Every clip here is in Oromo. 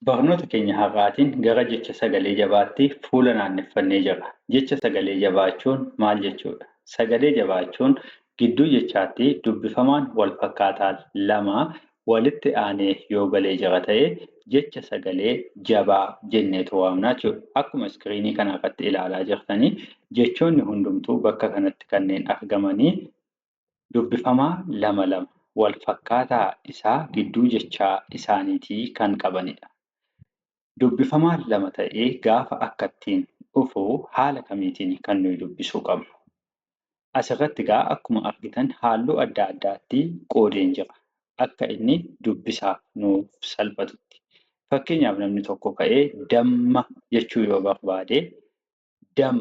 Barnoota keenya har'aatiin gara jecha sagalee jabaatti fuula naanneffannee jirra. Jecha sagalee jabaachuun maal jechuudha? Sagalee jabaachuun gidduu jechaatti dubbifamaan wal fakkaataan lama walitti aanee yoo galee jira ta'ee jecha sagalee jabaa jenneetu waamna jechuudha. Akkuma iskiriinii kana irratti ilaalaa jirtanii jechoonni hundumtuu bakka kanatti kanneen argamanii dubbifamaa lama lama wal fakkaataa isaa gidduu jechaa isaaniitii kan qabanidha. Dubbifamaan lama ta'ee gaafa akkattiin dhufu haala kamiitiin kan nuyi dubbisuu qabnu? Asirratti egaa akkuma argitan halluu adda addaatti qoodeen jira. Akka inni dubbisaaf nuuf salphatutti. Fakkeenyaaf namni tokko ka'ee damma jechuu yoo barbaade dam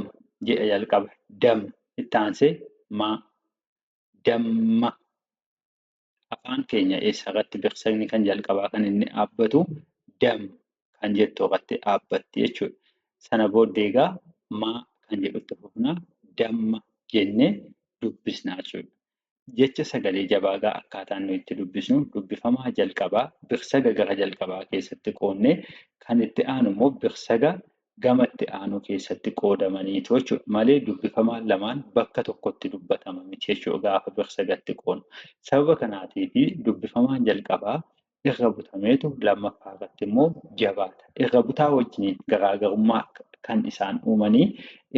jedha jalqaba. Dam itti aansee ma damma. Afaan keenya eessarratti birsaqni kan jalqabaa kan inni dhaabbatu dam kan jettu irratti dhaabbatti jechuudha. Sana booddee egaa maa kan jedhutti fufnaa damma jennee dubbisnaa jechuudha. Jecha sagalee jabaa egaa akkaataan nuyi itti dubbisnu dubbifamaa jalqabaa birsaga gara jalqabaa keessatti qoodnee kan itti aanu immoo birsaga gama itti aanu keessatti qoodamaniitu jechuudha. Malee dubbifamaan lamaan bakka tokkotti dubbatama miti jechuudha gaafa birsagatti qoodnu. Sababa kanaatiifi dubbifamaan jalqabaa irra butameetu lammaffaa irratti immoo jabaata. Irra butaa wajjiniin garaagarummaa kan isaan uumanii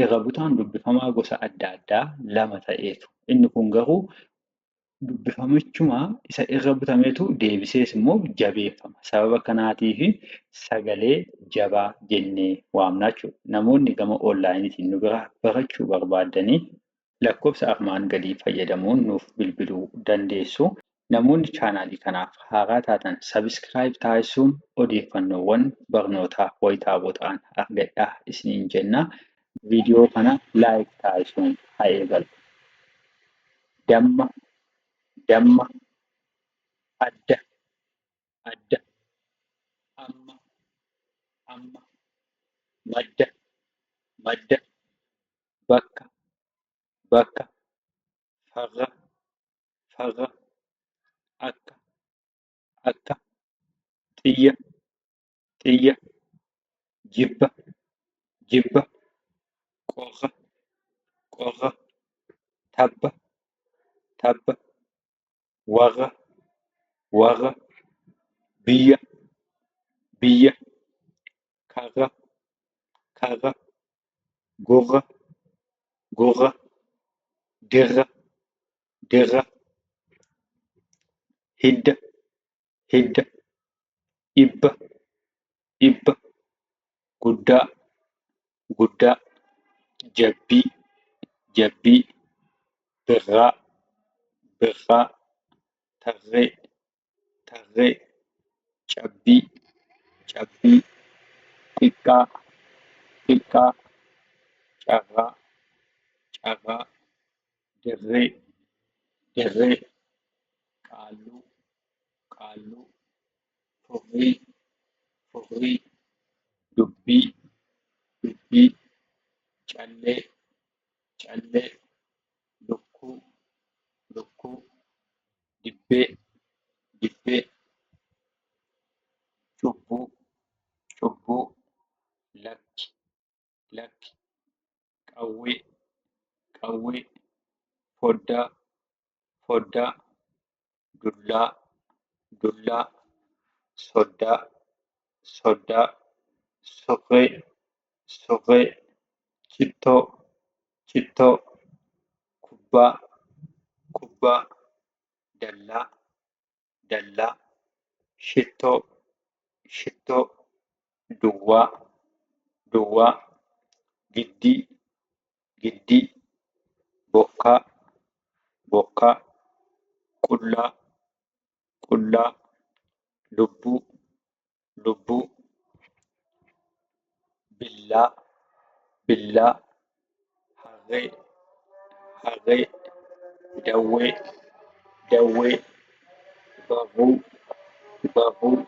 irra butaan dubbifamaa gosa adda addaa lama ta'eetu. Inni kun garuu dubbifamichuma isa irra butameetu deebisees immoo jabeeffama. Sababa kanaatiifi sagalee jabaa jennee waamna jechuudha. Namoonni gama onlaayiniitiin nu biraa barachuu barbaadanii lakkoofsa armaan gadii fayyadamuun nuuf bilbiluu dandeessu. Namoonni chaanaalii kanaaf haaraa taatan sabiskiraayib taasisuun odeeffannoowwan barnootaa wayitaawoo ta'an argadhaa isiniin jenna. Viidiyoo kana laayik taasisuun haa eegalu. Damma, damma, adda, adda, amma, amma, madda, madda, bakka, bakka, farra, farra, akka, akka, xiyya, xiyya, jibba, jibba, qorra, qorra, tabba, tabba, warra, warra, biyya, biyya, karra, karra, gurra, gurra, dirra, dirra, hidda, hidda, dhibba, dhibba, guddaa, guddaa, jabbii, jabbii, birraa, birraa, tarree, tarree, cabbii, cabbii, xiqqaa, xiqqaa, carraa, carraa, dirree, dirree, qaalluu, qaalluu, furrii, furrii, dubbii, dubbii, callee, callee, lukkuu, lukkuu, dibbee, dibbee, cubbuu, cubbuu, lakki, lakki, qawwee, qawwee, foddaa, foddaa, dullaa, dullaa, soddaa, soddaa, surree, surree, cittoo, cittoo, kubbaa, kubbaa, dallaa, dallaa, shittoo, shittoo, duwwaa, duwwaa, giddii, giddii, bokkaa, bokkaa, qullaa, qullaa, lubbuu, lubbuu, billaa, billaa, harree, harree, dawwee, dawwee, barruu, barruu,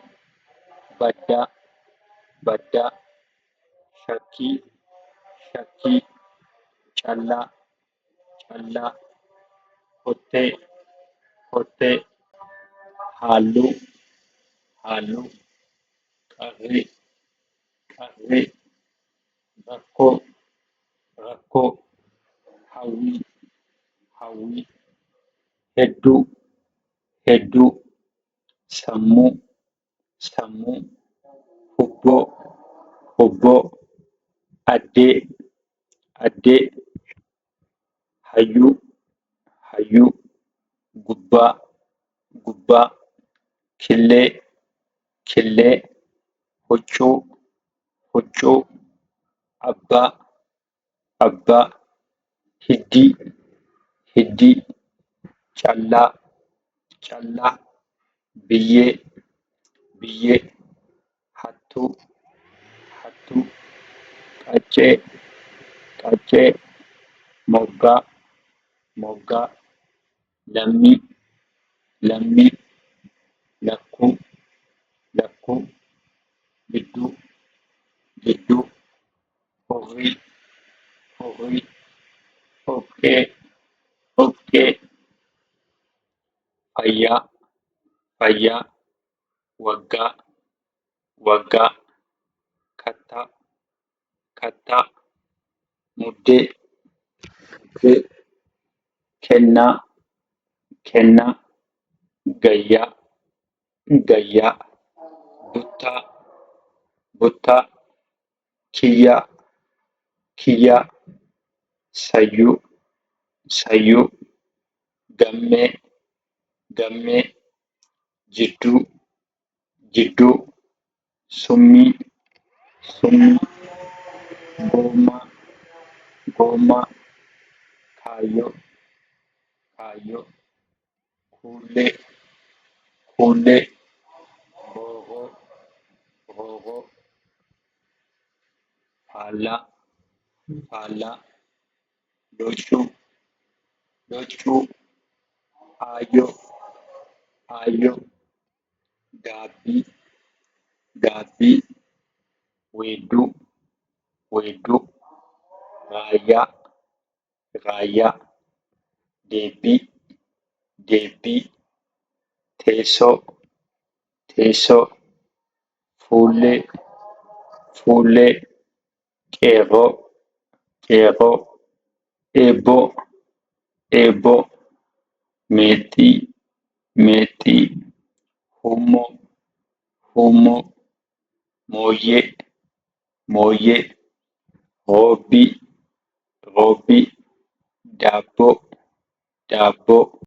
baddaa, baddaa, shakkii, shakkii, callaa, callaa, hottee, hottee, haalluu, haalluu, qarree, qarree, rakkoo, rakkoo, hawwii, hawwii, hedduu, hedduu, sammuu, sammuu, hubboo, hubboo, addee, addee, hayyuu, hayyuu, gubbaa, gubbaa, killee, killee, huccuu, huccuu, abbaa, abbaa, hiddii, hiddii, callaa, callaa, biyyee, biyyee, hattuu, hattuu, qaccee, qaccee, moggaa, moggaa, lammii, lammii, lakkuu, lakkuu, gidduu, gidduu, hurrii, hurrii, dhoqqee, dhoqqee, fayyaa, fayyaa, waggaa, waggaa, kattaa, kattaa, muddee, muddee, kennaa, kennaa, gayyaa, gayyaa, buttaa, buttaa, kiyyaa, kiyyaa, sayyuu, sayyuu, gammee, gammee, jidduu, jidduu, summii, summii, goommaa, goommaa, kaayyoo, kaayyoo, kuullee, kuullee, rooboo, rooboo, faallaa, faallaa, dhoccuu, dhoccuu, aayyoo, aayyoo, gaabbii, gaabbii, weedduu, weedduu, raayyaa, raayyaa, deebbii, deebbii, teessoo, teessoo, fuullee, fuullee, qeerroo, qeerroo, eebboo, eebboo, meexxii, meexxii, hummoo, hummoo, mooyyee, mooyyee, roobbii, roobbii, daabboo, daabboo.